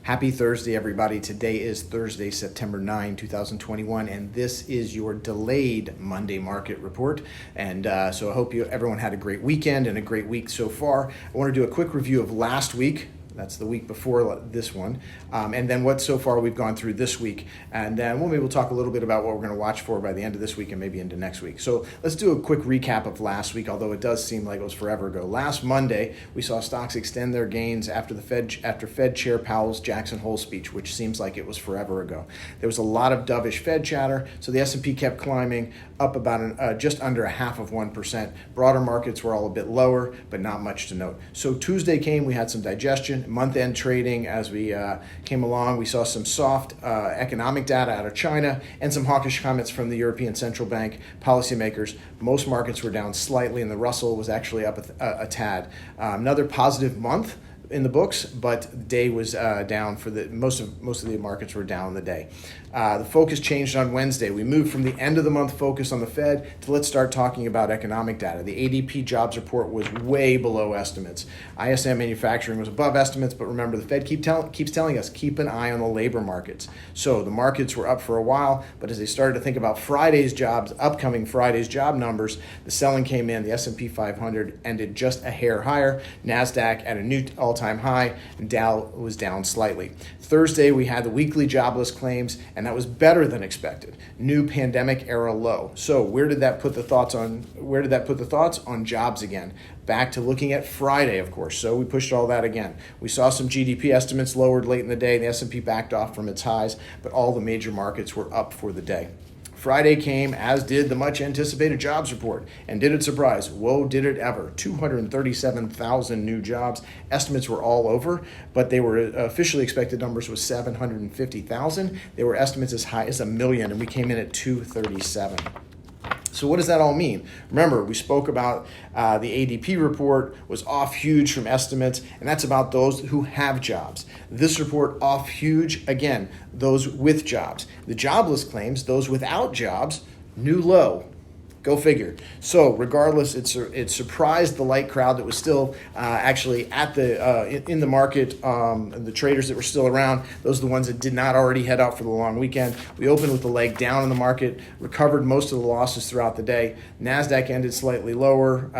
Happy Thursday, everybody. Today is Thursday, September 9, 2021, and this is your delayed Monday market report. And so I hope everyone had a great weekend and a great week so far. I want to do a quick review of last week. That's the week before this one. And then what so far we've gone through this week. And then we'll talk a little bit about what we're going to watch for by the end of this week and maybe into next week. So let's do a quick recap of last week, although it does seem like it was forever ago. Last Monday, we saw stocks extend their gains after Fed Chair Powell's Jackson Hole speech, which seems like it was forever ago. There was a lot of dovish Fed chatter, so the S&P kept climbing up about just under 0.5%. Broader markets were all a bit lower, but not much to note. So Tuesday came, we had some digestion. Month-end trading as we came along. We saw some soft economic data out of China and some hawkish comments from the European Central Bank policymakers. Most markets were down slightly, and the Russell was actually up a tad. Another positive month in the books, but the day was down for most of the markets were down the day. The focus changed on Wednesday. We moved from the end of the month focus on the Fed to let's start talking about economic data. The ADP jobs report was way below estimates. ISM manufacturing was above estimates, but remember the Fed keeps telling us keep an eye on the labor markets. So the markets were up for a while, but as they started to think about upcoming Friday's job numbers, the selling came in. The S&P 500 ended just a hair higher. NASDAQ at a new all-time high, and Dow was down slightly. Thursday, we had the weekly jobless claims, and that was better than expected. New pandemic era low. So where did that put the thoughts on jobs again? Back to looking at Friday, of course. So we pushed all that again. We saw some GDP estimates lowered late in the day. The S&P backed off from its highs, but all the major markets were up for the day. Friday came, as did the much-anticipated jobs report. And did it surprise? Whoa, did it ever. 237,000 new jobs. Estimates were all over, but they were officially expected numbers was 750,000. They were estimates as high as 1 million, and we came in at 237. So what does that all mean? Remember, we spoke about the ADP report was off huge from estimates, and that's about those who have jobs. This report off huge, again, those with jobs. The jobless claims, those without jobs, new low. Go figure. So regardless, it surprised the light crowd that was still actually at in the market. The traders that were still around, those are the ones that did not already head out for the long weekend. We opened with the leg down in the market, recovered most of the losses throughout the day. NASDAQ ended slightly lower.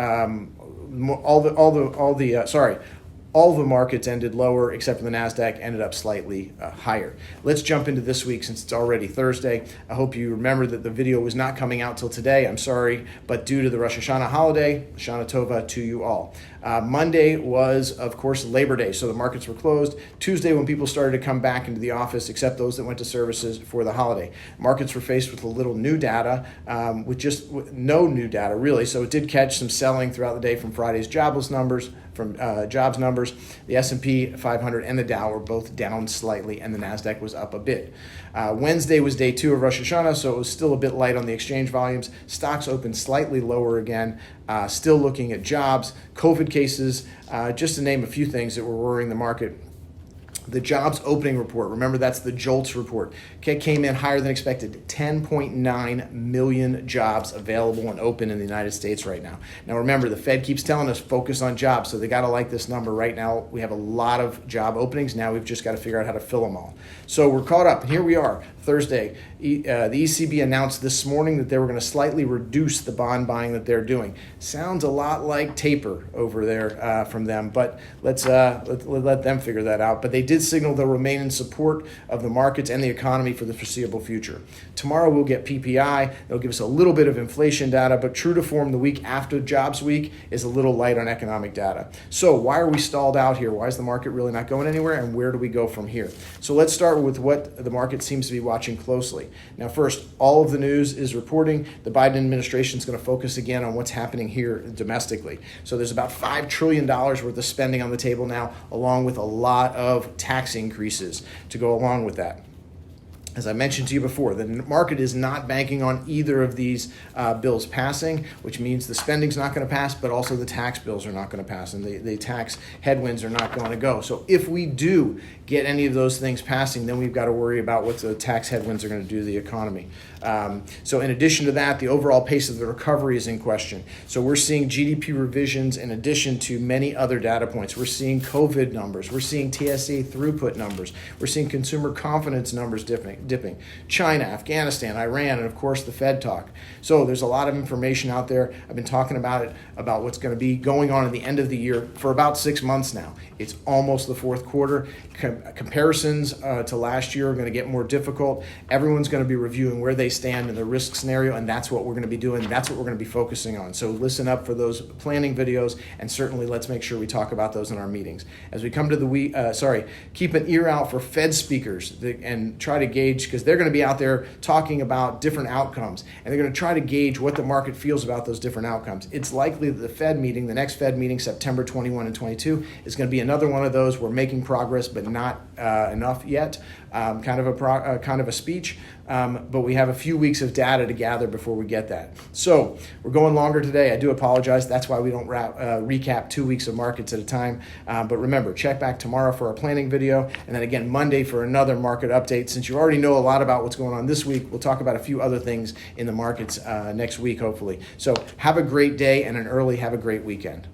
All the markets ended lower except for the NASDAQ ended up slightly higher. Let's jump into this week since it's already Thursday. I hope you remember that the video was not coming out till today. I'm sorry, but due to the Rosh Hashanah holiday, Shana Tova to you all. Monday was, of course, Labor Day, so the markets were closed. Tuesday, when people started to come back into the office, except those that went to services for the holiday. Markets were faced with a little new data, with no new data, really, so it did catch some selling throughout the day from Friday's jobless numbers, from jobs numbers. The S&P 500 and the Dow were both down slightly, and the NASDAQ was up a bit. Wednesday was day 2 of Rosh Hashanah, so it was still a bit light on the exchange volumes. Stocks opened slightly lower again, still looking at jobs, COVID cases, just to name a few things that were worrying the market. The jobs opening report, remember that's the JOLTS report, came in higher than expected. 10.9 million jobs available and open in the United States right now. Now remember, the Fed keeps telling us focus on jobs, so they got to like this number. Right now we have a lot of job openings. Now we've just got to figure out how to fill them all. So we're caught up. Here we are, Thursday. The ECB announced this morning that they were going to slightly reduce the bond buying that they're doing. Sounds a lot like taper over there from them, but let's let them figure that out. But they did signal they'll remain in support of the markets and the economy for the foreseeable future. Tomorrow we'll get PPI. It'll give us a little bit of inflation data, but true to form, the week after jobs week is a little light on economic data. So why are we stalled out here? Why is the market really not going anywhere, and where do we go from here? So let's start with what the market seems to be watching closely. Now first, all of the news is reporting the Biden administration is going to focus again on what's happening here domestically. So there's about $5 trillion worth of spending on the table now, along with a lot of tax increases to go along with that. As I mentioned to you before, the market is not banking on either of these bills passing, which means the spending's not going to pass, but also the tax bills are not going to pass, and the tax headwinds are not going to go. So if we do get any of those things passing, then we've got to worry about what the tax headwinds are going to do to the economy. So in addition to that, the overall pace of the recovery is in question. So we're seeing GDP revisions in addition to many other data points. We're seeing COVID numbers. We're seeing TSA throughput numbers. We're seeing consumer confidence numbers dipping. China, Afghanistan, Iran, and of course the Fed talk. So there's a lot of information out there. I've been talking about it, about what's going to be going on at the end of the year for about 6 months now. It's almost the fourth quarter. Comparisons to last year are going to get more difficult. Everyone's going to be reviewing where they stand in the risk scenario, and that's what we're going to be doing. That's what we're going to be focusing on. So listen up for those planning videos, and certainly let's make sure we talk about those in our meetings. As we come to the week, keep an ear out for Fed speakers and try to gauge, because they're going to be out there talking about different outcomes, and they're going to try to gauge what the market feels about those different outcomes. It's likely that the next Fed meeting, September 21 and 22, is going to be another one of those. We're making progress, but not enough yet. Kind of a speech, but we have a few weeks of data to gather before we get that. So we're going longer today. I do apologize. That's why we don't recap 2 weeks of markets at a time. But remember, check back tomorrow for our planning video, and then again Monday for another market update. Since you already know a lot about what's going on this week, we'll talk about a few other things in the markets next week, hopefully. So have a great day, and have a great weekend.